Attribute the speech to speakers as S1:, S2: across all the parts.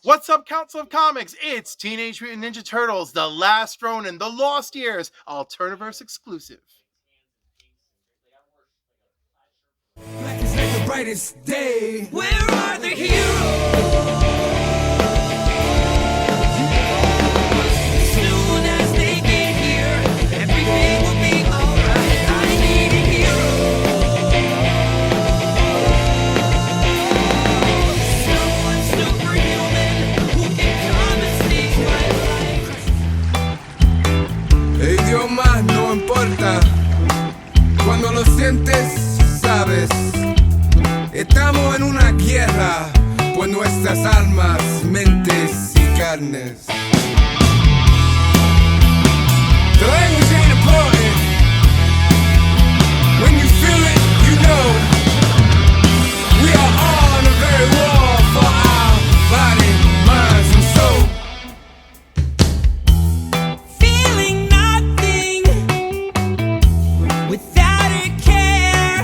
S1: What's up, Council of Comics? It's Teenage Mutant Ninja Turtles, The Last Ronin, The Lost Years, Alterniverse exclusive.
S2: Black is like the brightest day. Where are the heroes? As soon as they get here, everything will be alright. I need a hero. Someone superhuman who can come and save my life. Idioma no importa. Cuando lo sientes, sabes. Estamos en una guerra por nuestras almas, mentes y carnes. The language ain't important. When you feel it, you know. We are all on the very wall for our body, minds, and soul. Feeling nothing without a care.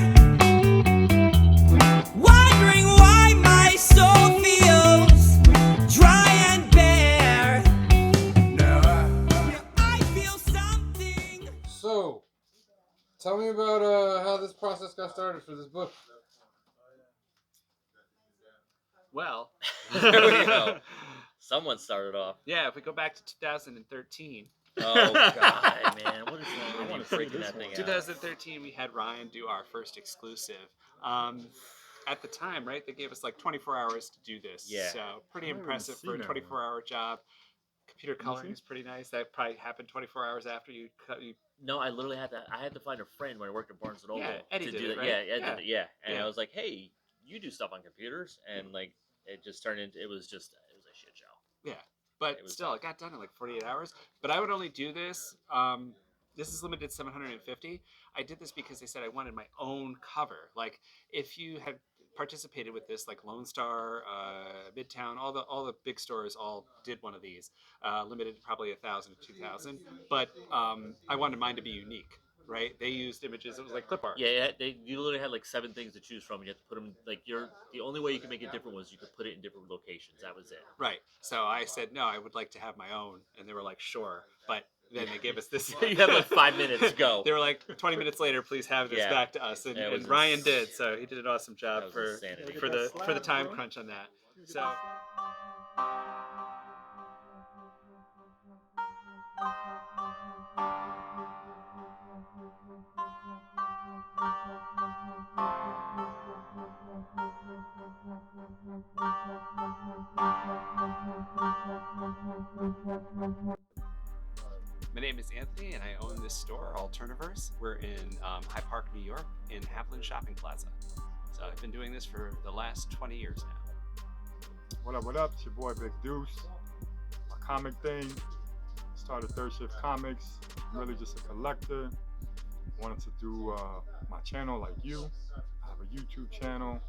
S2: Wondering why my soul feels dry and bare. Now I feel something.
S3: So, tell me about how this process got started for this book.
S4: Well,
S5: There we go. Someone started off.
S4: yeah, if we go back to 2013.
S5: Oh god, man, what is that? I want to
S6: see
S5: freaking
S6: this
S5: that thing
S6: one.
S5: out.
S4: 2013, we had Ryan do our first exclusive. At the time, right, they gave us like 24 hours to do this.
S5: Yeah.
S4: So pretty
S6: I haven't
S4: impressive for a
S6: seen that one.
S4: 24-hour job. Computer coloring
S6: see?
S4: is pretty nice. That probably happened 24 hours after you cut.
S5: No, I literally had to. I had to find a friend when I worked at Barnes and Noble
S4: Yeah, Eddie
S5: to
S4: did
S5: do
S4: it,
S5: that.
S4: right?
S5: Yeah, Ed
S4: Yeah.
S5: did it, yeah. And
S4: Yeah.
S5: I was like, hey, you do stuff on computers, and like it just turned into. It was a shit show.
S4: Yeah, but
S5: It was
S4: still, it got done in like 48 hours. But I would only do this. This is limited to 750. I did this because they said I wanted my own cover. Like, if you had participated with this, like Lone Star, Midtown, all the big stores all did one of these. Limited to probably 1,000 to 2,000. But I wanted mine to be unique, right? They used images. It was like clip art.
S5: Yeah, you literally had like 7 things to choose from. And you had to put them like the only way you could make it different was you could put it in different locations. That was it.
S4: Right. So I said, no, I would like to have my own. And they were like, sure. But then they gave us this.
S5: You have like 5 minutes. Go.
S4: They were like, 20 minutes later, please have this
S5: Yeah.
S4: back to us. And,
S5: Yeah, it was
S4: Ryan did. So he did an awesome job
S5: That
S4: for
S5: was insanity.
S4: for the time crunch on that. So my name is Anthony, and I own this store, Alterniverse. We're in High Park, New York, in Haviland Shopping Plaza. So I've been doing this for the last 20 years now.
S6: What up? It's your boy Big Duce. My comic thing. Started Third Shift Comics. I'm really just a collector. Wanted to do my channel like you. I have a YouTube channel.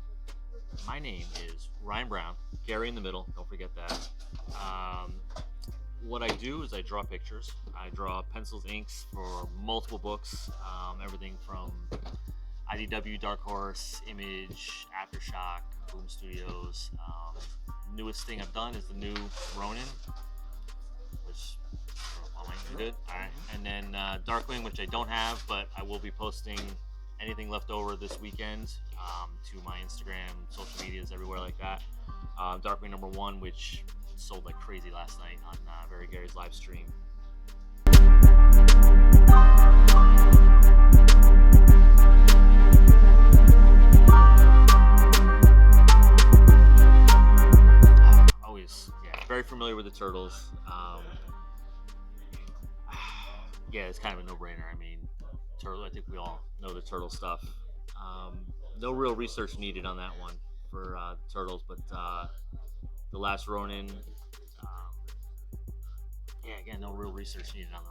S5: My name is Ryan Browne. Gary in the middle. Don't forget that. What I do is I draw pictures. I draw pencils, inks for multiple books. Everything from IDW, Dark Horse, Image, Aftershock, Boom Studios. Newest thing I've done is the new Ronin, which good. All right, and then Darkwing, which I don't have, but I will be posting anything left over this weekend to my Instagram, social medias, everywhere like that. Darkwing #1, which sold like crazy last night on Very Gary's live stream. Always, yeah, very familiar with the Turtles. Yeah, it's kind of a no-brainer. I mean, Turtle. I think we all know the Turtle stuff. No real research needed on that one for the Turtles, but The Last Ronin. Yeah, again, no real research needed on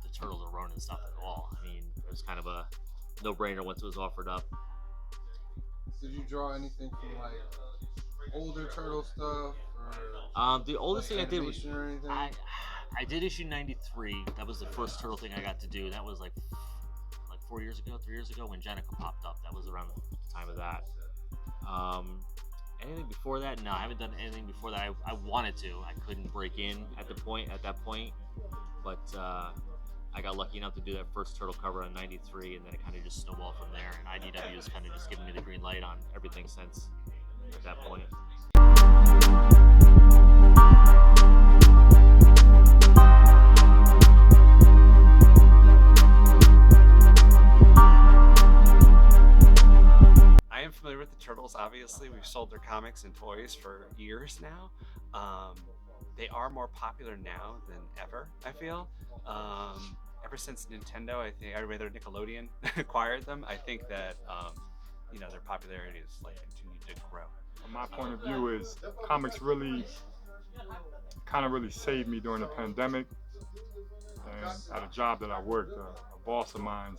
S5: the Turtles or Ronin stuff at all. I mean, it was kind of a no-brainer once it was offered up.
S3: Did you draw anything from like older Turtle stuff? Or,
S5: The oldest thing I did was
S3: animation or anything?
S5: I did issue 93. That was the first Turtle thing I got to do. That was like 4 years ago, 3 years ago when Jenica popped up. That was around the time of that. Anything before that? No, I haven't done anything before that. I wanted to. I couldn't break in at that point, but I got lucky enough to do that first turtle cover on '93, and then it kind of just snowballed from there. And IDW has kind of just given me the green light on everything since at that point.
S4: I am familiar with the Turtles, obviously. We've sold their comics and toys for years now. They are more popular now than ever, I feel. Ever since Nintendo, I think, or rather Nickelodeon acquired them, I think that, their popularity has continued to grow.
S6: From my point of view is comics really saved me during the pandemic. And at a job that I worked, a boss of mine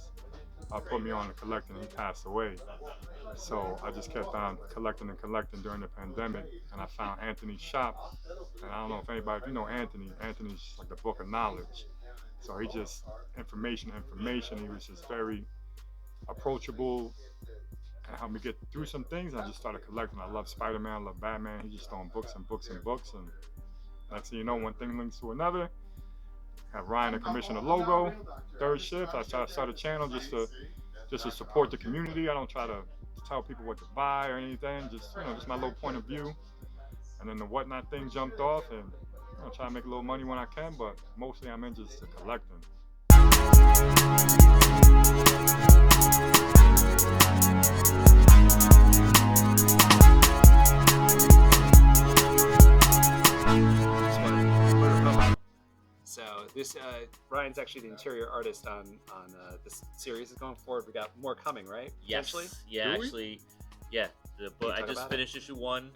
S6: put me on to collecting. He passed away. So I just kept on collecting during the pandemic, and I found Anthony's shop. And I don't know if you know Anthony. Anthony's like the book of knowledge. So he just information. He was just very approachable and helped me get through some things. I just started collecting. I love Spider-Man, I love Batman. He just throwing books and books. And next thing you know, one thing links to another. Have Ryan to commission a logo. Third shift, I started a channel just to support the community. I don't try to tell people what to buy or anything. Just my little point of view. And then the whatnot thing jumped off, and try to make a little money when I can. But mostly I'm into just collecting.
S4: So this Ryan's actually the interior artist on this series is going forward. We got more coming, right?
S5: Yes. Yeah,
S6: Do we?
S5: actually, yeah. The book. I
S4: talk
S5: just
S4: about
S5: finished issue 1.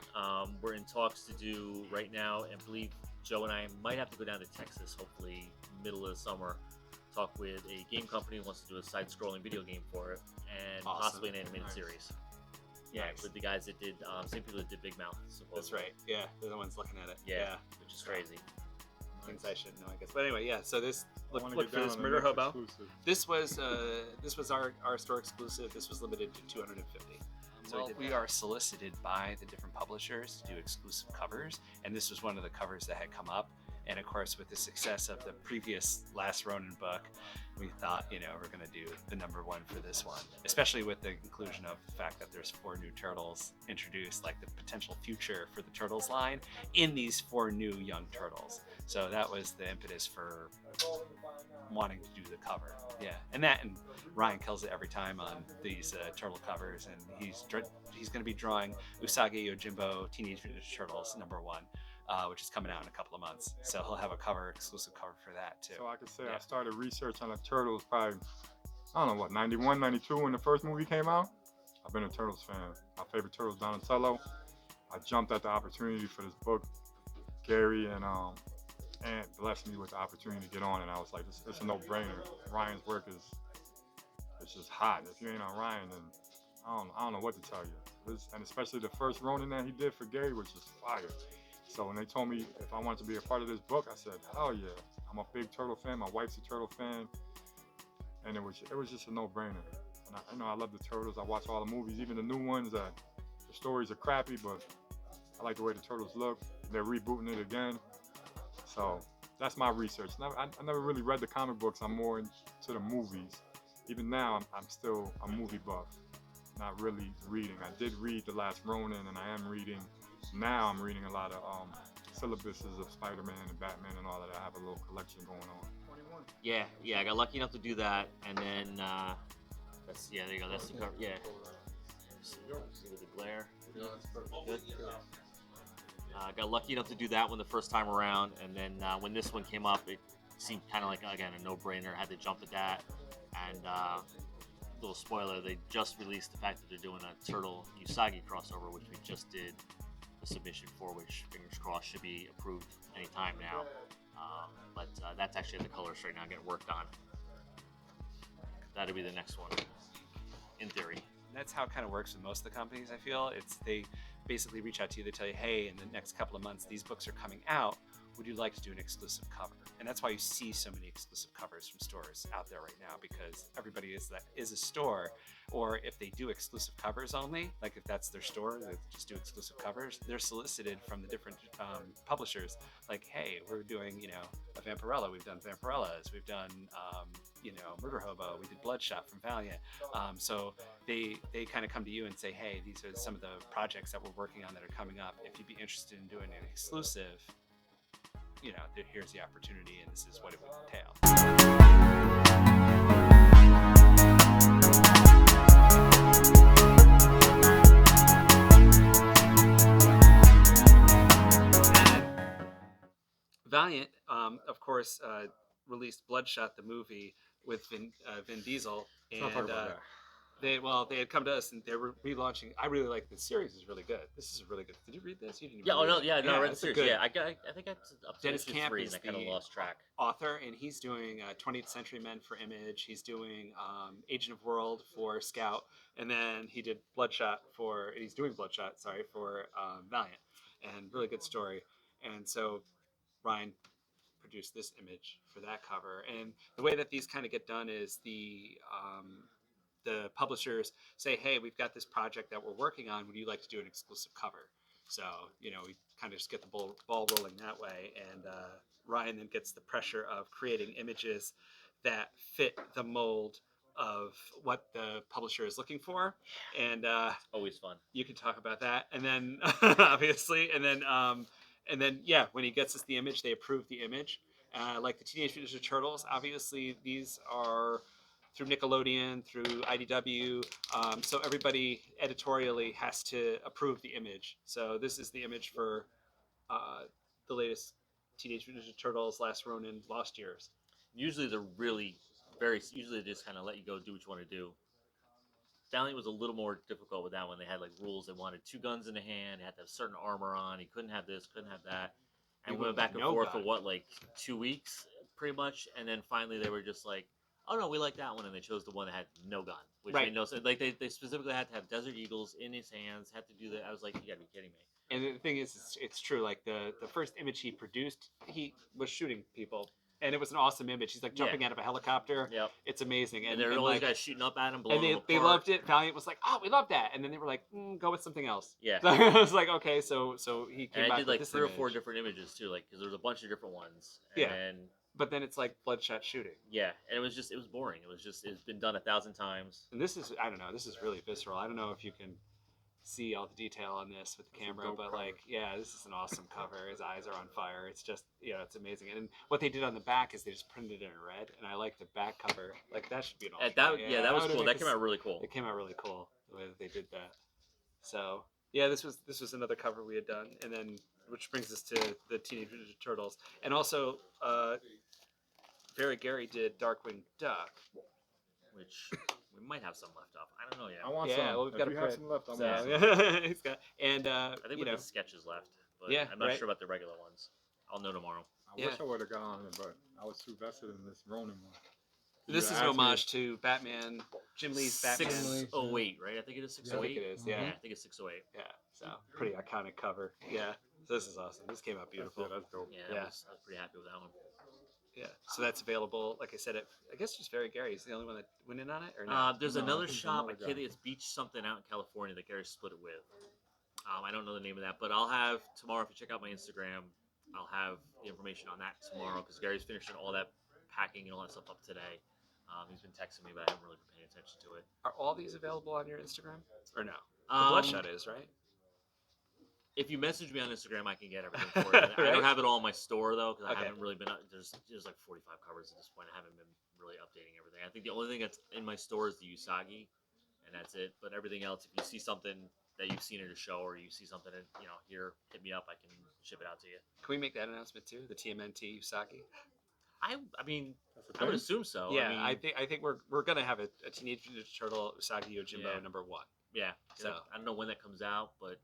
S5: We're in talks to do right now, and believe Joe and I might have to go down to Texas, hopefully middle of the summer. Talk with a game company who wants to do a side-scrolling video game for it, and
S4: Awesome.
S5: possibly an animated
S6: Nice.
S5: series. Yeah,
S4: Nice.
S5: with the guys that did same people that did Big Mouth. Supposedly.
S4: That's right. Yeah, they're the ones looking at it.
S5: Yeah, which is crazy.
S4: Things I shouldn't know, I guess. But anyway, yeah. So this
S6: I
S4: look
S6: wanna
S4: for
S6: get down
S4: this
S6: on the
S4: Murder
S6: next
S4: Hobo.
S6: exclusive.
S4: This was our store exclusive. This was limited to 250. So
S7: Well, we are solicited by the different publishers to do exclusive covers, and this was one of the covers that had come up. And of course, with the success of the previous Last Ronin book, we thought, we're going to do the #1 for this one, especially with the inclusion of the fact that there's 4 new turtles introduced, like the potential future for the Turtles line in these 4 new young turtles. So that was the impetus for wanting to do the cover. Yeah, and Ryan kills it every time on these turtle covers, and he's going to be drawing Usagi Yojimbo Teenage Mutant Ninja Turtles #1. Which is coming out in a couple of months. So he'll have a exclusive cover for that too.
S6: So I can say
S7: Yeah.
S6: I started research on the Turtles probably, I don't know what, 91, 92 when the first movie came out. I've been a Turtles fan. My favorite Turtles, Donatello. I jumped at the opportunity for this book. Gary and Ant blessed me with the opportunity to get on, and I was like, it's a no-brainer. Ryan's work it's just hot. If you ain't on Ryan, then I don't know what to tell you. And especially the first Ronin that he did for Gary was just fire. So when they told me if I wanted to be a part of this book, I said, hell yeah. I'm a big Turtle fan. My wife's a Turtle fan. And it was just a no-brainer. And I love the Turtles. I watch all the movies, even the new ones. The stories are crappy, but I like the way the Turtles look. They're rebooting it again. So that's my research. I never really read the comic books. I'm more into the movies. Even now, I'm still a movie buff, not really reading. I did read The Last Ronin, and I am reading. Now I'm reading a lot of syllabuses of Spider-Man and Batman and all that. I have a little collection going on.
S5: Yeah, I got lucky enough to do that, and then there you go. That's the cover. Yeah. See the glare. Good. Got lucky enough to do that one the first time around, and then when this one came up, it seemed kind of like, again, a no-brainer. Had to jump at that, and little spoiler, they just released the fact that they're doing a Turtle Usagi crossover, which we just did a submission for, which fingers crossed should be approved anytime now. But that's actually the colors right now getting worked on. That'll be the next one, in theory.
S7: That's how it kind of works with most of the companies, I feel. They basically reach out to you, they tell you, hey, in the next couple of months, these books are coming out. would you like to do an exclusive cover? And that's why you see so many exclusive covers from stores out there right now, because everybody is a store, or if they do exclusive covers only, like if that's their store, they just do exclusive covers, they're solicited from the different publishers, like, hey, we're doing, you know, a Vampirella, we've done Vampirellas, we've done, you know, Murder Hobo, we did Bloodshot from Valiant. So they kind of come to you and say, hey, these are some of the projects that we're working on that are coming up. If you'd be interested in doing an exclusive, you know, here's the opportunity, and this is what it would entail. Valiant, of course, released Bloodshot, the movie, with Vin Diesel,
S6: Let's not talk
S7: and
S6: about that.
S7: they had come to us and they were relaunching. I really like this series; is really good. This is really good. Did you read this? You didn't.
S5: Yeah.
S7: Even
S5: Oh
S7: read
S5: no.
S7: it.
S5: Yeah. No. I read the
S7: it's a
S5: series.
S7: good
S5: Yeah. I think I up to
S7: Dennis
S5: issue
S7: Camp
S5: 3
S7: is
S5: and I kind of
S7: the
S5: lost track.
S7: author, and he's doing 20th Century Men for Image. He's doing Agent of World for Scout, and then he did Bloodshot for. He's doing Bloodshot, sorry, for Valiant, and really good story. And so Ryan produced this image for that cover. And the way that these kind of get done is the publishers say, hey, we've got this project that we're working on, would you like to do an exclusive cover? So, you know, we kind of just get the ball rolling that way, and Ryan then gets the pressure of creating images that fit the mold of what the publisher is looking for. And
S5: Always fun.
S7: you can talk about that, and then obviously, and then yeah, when he gets us the image, they approve the image. Like the Teenage Mutant Ninja Turtles, obviously these are through Nickelodeon, through IDW, so everybody editorially has to approve the image. So this is the image for the latest Teenage Mutant Ninja Turtles, Last Ronin, Lost Years.
S5: Usually they're usually they just kind of let you go do what you want to do. Valiant was a little more difficult with that one. They had like rules. They wanted 2 guns in the hand. They had to have certain armor on. He couldn't have this, couldn't have that. And we went back and
S7: No
S5: forth
S7: gun.
S5: for what, like 2 weeks, pretty much. And then finally they were just like, oh no, we like that one, and they chose the one that had no gun, which
S7: Right.
S5: made no sense. Like they specifically had to have Desert Eagles in his hands. Had to do that. I was like, you gotta be kidding me.
S7: And the thing is, it's true. Like the first image he produced, he was shooting people, and it was an awesome image. He's like jumping out of a helicopter.
S5: Yep.
S7: It's amazing.
S5: And there were all
S7: like,
S5: these guys shooting up at him, blowing
S7: and
S5: him
S7: they
S5: apart.
S7: loved it. Valiant was like, oh, we love that. And then they were like, go with something else.
S5: Yeah.
S7: So I was like, okay, so he came
S5: And
S7: back
S5: I did
S7: with
S5: like
S7: this
S5: 3 or 4
S7: image.
S5: different images too, like because there was a bunch of different ones. And
S7: Yeah.
S5: then,
S7: But then it's like bloodshot shooting.
S5: yeah, and it was boring. It's been done 1,000 times.
S7: And this is, I don't know, this is really visceral. I don't know if you can see all the detail on this with the
S6: It's a
S7: camera,
S6: dope
S7: but
S6: cover.
S7: like, yeah, this is an awesome cover. His eyes are on fire. It's just, you know, it's amazing. And what they did on the back is they just printed it in red, and I like the back cover. Like that should be an
S5: And
S7: alternate.
S5: that was
S7: would've
S5: cool.
S7: made
S5: That came
S7: this-
S5: out really cool.
S7: It came out really cool the way that they did that. So yeah, this was another cover we had done, and then which brings us to the Teenage Mutant Ninja Turtles, and also Very Gary did Darkwing Duck.
S5: Which we might have some left up. I don't know yet.
S6: I want
S7: Yeah,
S6: some.
S7: well, we've
S6: If
S7: got a
S6: you have
S7: print.
S6: some left, I
S7: So,
S6: want some.
S7: he's got, and
S5: I think
S7: you
S5: we
S7: know,
S5: have sketches left, but
S7: Yeah,
S5: I'm not
S7: right.
S5: sure about the regular ones. I'll know tomorrow.
S6: I
S7: Yeah.
S6: wish I would have got on it, but I was too vested in this Ronin one.
S7: this
S6: You
S7: is an
S6: asked me-
S7: homage to Batman, Jim Lee's Batman.
S5: 608, right? I think it is
S7: I think
S5: 608.
S7: it is,
S5: Yeah,
S7: yeah.
S5: I think it's 608.
S7: Yeah, so pretty iconic cover. Yeah, so this is awesome. This came out beautiful.
S6: That's dope.
S5: Yeah,
S7: Yeah.
S5: I was pretty happy with that one.
S7: Yeah, so that's available. Like I said, I guess just Very Gary is the only one that went in on it, or not?
S5: There's
S6: No, I
S5: another
S6: think
S5: shop.
S6: another
S5: I can't
S6: guy.
S5: think it's Beach something out in California that Gary split it with. I don't know the name of that, but I'll have tomorrow. If you check out my Instagram, I'll have the information on that tomorrow because Gary's finishing all that packing and all that stuff up today. He's been texting me, but I haven't really been paying attention to it.
S7: Are all these available on your Instagram, or no? The
S5: Um,
S7: Bloodshot is, right?
S5: If you message me on Instagram, I can get everything for you. I
S7: Right?
S5: don't have it all in my store though because I
S7: Okay.
S5: haven't really been. There's like 45 covers at this point. I haven't been really updating everything. I think the only thing that's in my store is the Usagi, and that's it. But everything else, if you see something that you've seen at a show or you see something, here, hit me up. I can ship it out to you.
S7: Can we make that announcement too? The TMNT Usagi.
S5: I mean,
S6: That's a
S5: I would
S6: thing?
S5: assume so.
S7: Yeah,
S5: I mean,
S7: I think we're gonna have a Teenage Mutant Ninja Turtle Usagi Yojimbo
S5: Yeah.
S7: #1.
S5: yeah.
S7: So-
S5: I don't know when that comes out, but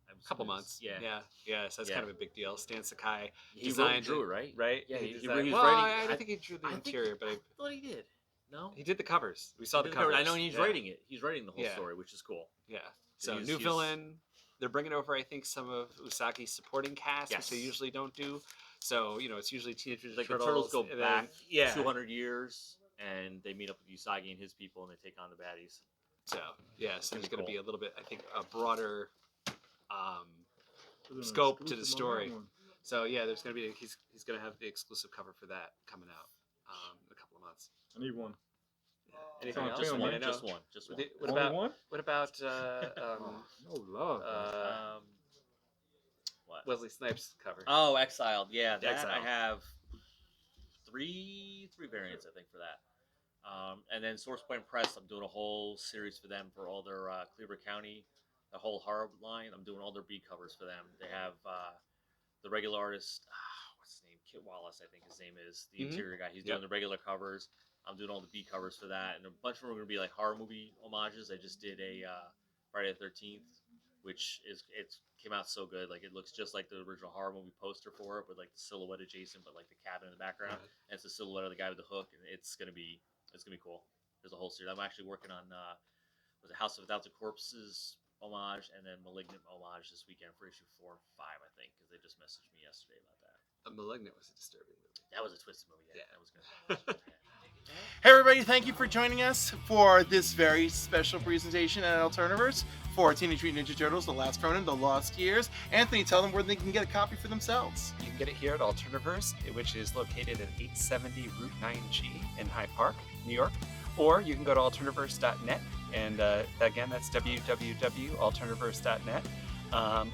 S5: I'm
S7: Couple
S5: assuming
S7: months.
S5: Yeah.
S7: Yeah. So that's
S5: Yeah.
S7: kind of a big deal. Stan Sakai
S5: He wrote
S7: designed
S5: and drew
S7: it,
S5: it, right?
S7: right?
S5: Yeah, he
S7: designed-
S5: was
S7: well,
S5: writing-
S7: I
S5: I-
S7: think he drew the
S5: I think-
S7: interior, but
S5: I thought he did. No.
S7: he did the covers. We saw the
S5: He did
S7: covers.
S5: I know he's
S7: Yeah.
S5: writing it. He's writing the whole
S7: Yeah.
S5: story, which is cool.
S7: Yeah. So
S5: He's-
S7: new
S5: he's-
S7: villain. They're bringing over, I think, some of Usagi's supporting cast, which they
S5: Yes.
S7: usually don't do.
S4: So it's usually Teenage Mutant
S5: Like the
S4: Turtles.
S5: turtles go
S4: and then-
S5: back
S4: yeah.
S5: 200 years, and they meet up with Usagi and his people, and they take on the baddies.
S4: So so there's going to
S5: Cool.
S4: be a little bit, I think, a broader
S6: There's an
S4: scope to the
S6: exclusive on
S4: story.
S6: that one.
S4: So yeah, there's going to be he's going to have the exclusive cover for that coming out in a couple of months.
S6: I need one.
S4: Anything
S6: Sounds
S4: else?
S6: good,
S4: you
S6: man.
S4: wanna know?
S5: Just one. Just one.
S4: What
S6: Only
S4: about
S6: one?
S4: what about
S6: No love.
S5: What?
S4: Wesley Snipes cover?
S5: Oh, Exiled. Yeah, that
S4: Exiled.
S5: I have three variants, I think, for that. And then Source Point Press, I'm doing a whole series for them for all their Cleveland County, the whole horror line. I'm doing all their B covers for them. They have the regular artist, what's his name? Kit Wallace, I think his name is, the interior guy. He's doing the regular covers. I'm doing all the B covers for that, and a bunch of them are going to be like horror movie homages. I just did a Friday the 13th, which came out so good. Like it looks just like the original horror movie poster for it, with like the silhouette of Jason, but like the cabin in the background, and it's the silhouette of the guy with the hook, and it's gonna be cool. There's a whole series. I'm actually working on was it House of a Thousand Corpses homage, and then Malignant homage this weekend for issue 4 and 5, I think, because they just messaged me yesterday about that.
S4: A Malignant was a disturbing movie.
S5: That was a twisted movie. Yeah, that was good.
S1: Hey everybody, thank you for joining us for this very special presentation at Alterniverse for Teenage Mutant Ninja Turtles, The Last Ronin, The Lost Years. Anthony, tell them where they can get a copy for themselves.
S7: You can get it here at Alterniverse, which is located at 870 Route 9G in Hyde Park, New York. Or you can go to alterniverse.net, and again, that's www.alterniverse.net.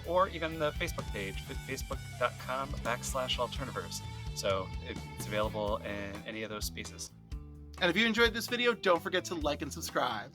S7: Or even the Facebook page, facebook.com/Alterniverse. So it's available in any of those spaces.
S1: And if you enjoyed this video, don't forget to like and subscribe.